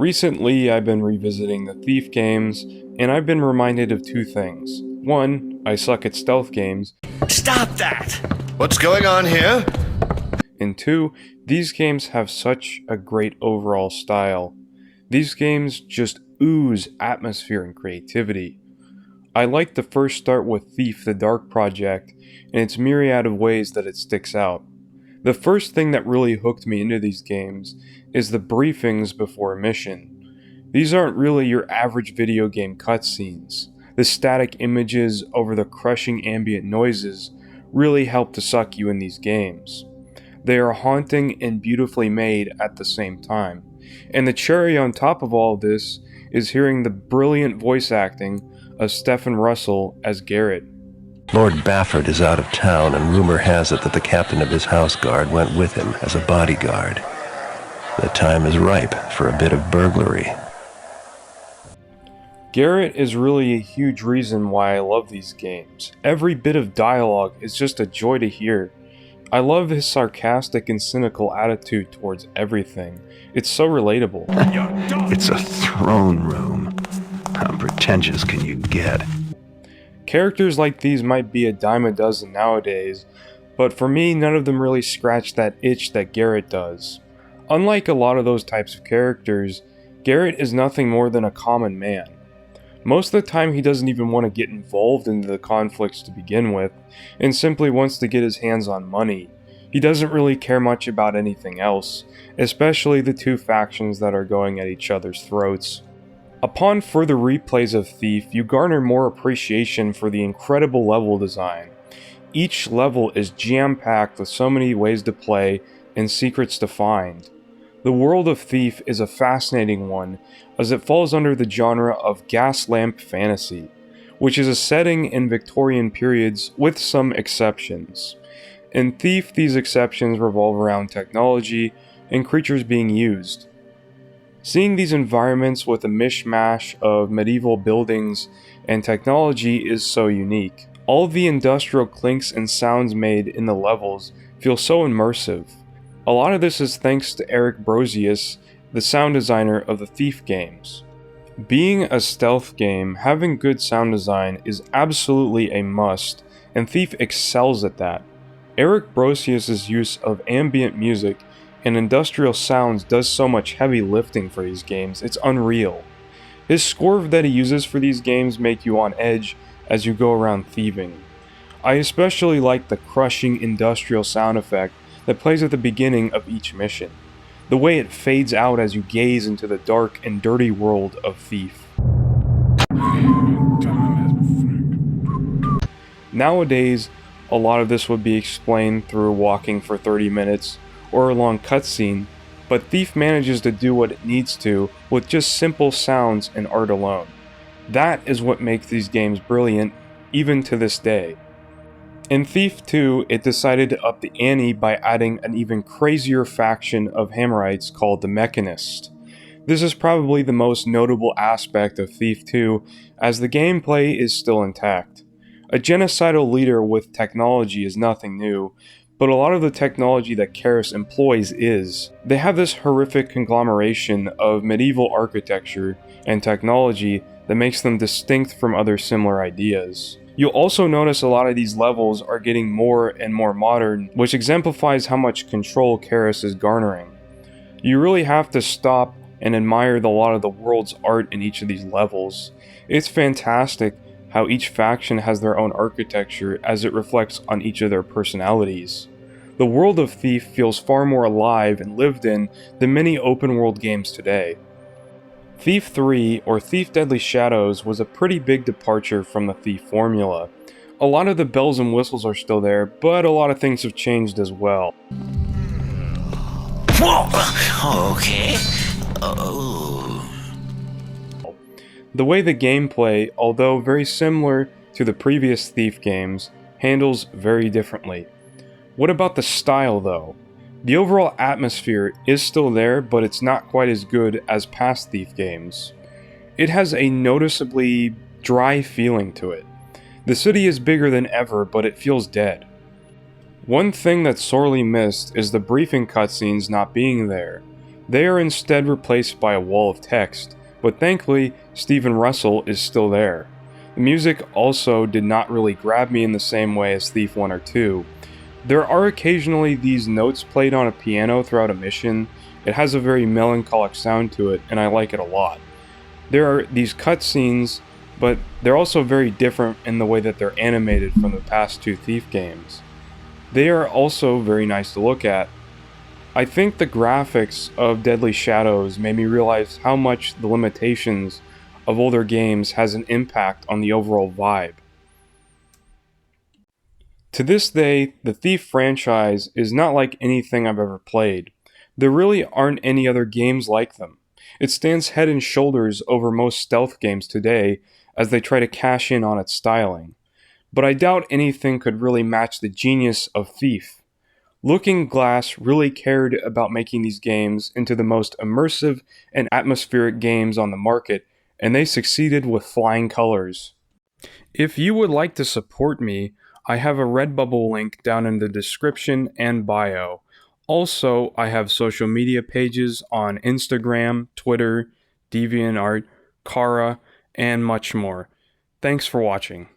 Recently, I've been revisiting the Thief games, and I've been reminded of two things. One, I suck at stealth games. Stop that! What's going on here? And two, these games have such a great overall style. These games just ooze atmosphere and creativity. I like to first start with Thief the Dark Project, and its myriad of ways that it sticks out. The first thing that really hooked me into these games is the briefings before a mission. These aren't really your average video game cutscenes. The static images over the crushing ambient noises really help to suck you in these games. They are haunting and beautifully made at the same time. And the cherry on top of all this is hearing the brilliant voice acting of Stephen Russell as Garrett. Lord Bafford is out of town, and rumor has it that the captain of his house guard went with him as a bodyguard. The time is ripe for a bit of burglary. Garrett is really a huge reason why I love these games. Every bit of dialogue is just a joy to hear. I love his sarcastic and cynical attitude towards everything. It's so relatable. It's a throne room. How pretentious can you get? Characters like these might be a dime a dozen nowadays, but for me, none of them really scratch that itch that Garrett does. Unlike a lot of those types of characters, Garrett is nothing more than a common man. Most of the time he doesn't even want to get involved into the conflicts to begin with, and simply wants to get his hands on money. He doesn't really care much about anything else, especially the two factions that are going at each other's throats. Upon further replays of Thief, you garner more appreciation for the incredible level design. Each level is jam-packed with so many ways to play and secrets to find. The world of Thief is a fascinating one, as it falls under the genre of gas lamp fantasy, which is a setting in Victorian periods with some exceptions. In Thief, these exceptions revolve around technology and creatures being used. Seeing these environments with a mishmash of medieval buildings and technology is so unique. All of the industrial clinks and sounds made in the levels feel so immersive. A lot of this is thanks to Eric Brosius, the sound designer of the Thief games. Being a stealth game, having good sound design is absolutely a must, and Thief excels at that. Eric Brosius' use of ambient music and industrial sounds does so much heavy lifting for these games, it's unreal. His score that he uses for these games make you on edge as you go around thieving. I especially like the crushing industrial sound effect that plays at the beginning of each mission. The way it fades out as you gaze into the dark and dirty world of Thief. Nowadays, a lot of this would be explained through walking for 30 minutes or a long cutscene, but Thief manages to do what it needs to with just simple sounds and art alone. That is what makes these games brilliant, even to this day. In Thief 2, it decided to up the ante by adding an even crazier faction of Hammerites called the Mechanist. This is probably the most notable aspect of Thief 2, as the gameplay is still intact. A genocidal leader with technology is nothing new, but a lot of the technology that Garrett employs is. They have this horrific conglomeration of medieval architecture and technology that makes them distinct from other similar ideas. You'll also notice a lot of these levels are getting more and more modern, which exemplifies how much control Garrett is garnering. You really have to stop and admire a lot of the world's art in each of these levels. It's fantastic how each faction has their own architecture as it reflects on each of their personalities. The world of Thief feels far more alive and lived in than many open world games today. Thief 3, or Thief Deadly Shadows, was a pretty big departure from the Thief formula. A lot of the bells and whistles are still there, but a lot of things have changed as well. Whoa! Okay. Oh. The way the gameplay, although very similar to the previous Thief games, handles very differently. What about the style though? The overall atmosphere is still there, but it's not quite as good as past Thief games. It has a noticeably dry feeling to it. The city is bigger than ever, but it feels dead. One thing that's sorely missed is the briefing cutscenes not being there. They are instead replaced by a wall of text, but thankfully, Stephen Russell is still there. The music also did not really grab me in the same way as Thief 1 or 2. There are occasionally these notes played on a piano throughout a mission. It has a very melancholic sound to it, and I like it a lot. There are these cutscenes, but they're also very different in the way that they're animated from the past 2 Thief games. They are also very nice to look at. I think the graphics of Deadly Shadows made me realize how much the limitations of older games has an impact on the overall vibe. To this day, the Thief franchise is not like anything I've ever played. There really aren't any other games like them. It stands head and shoulders over most stealth games today as they try to cash in on its styling. But I doubt anything could really match the genius of Thief. Looking Glass really cared about making these games into the most immersive and atmospheric games on the market, and they succeeded with flying colors. If you would like to support me, I have a Redbubble link down in the description and bio. Also, I have social media pages on Instagram, Twitter, DeviantArt, Kara, and much more. Thanks for watching.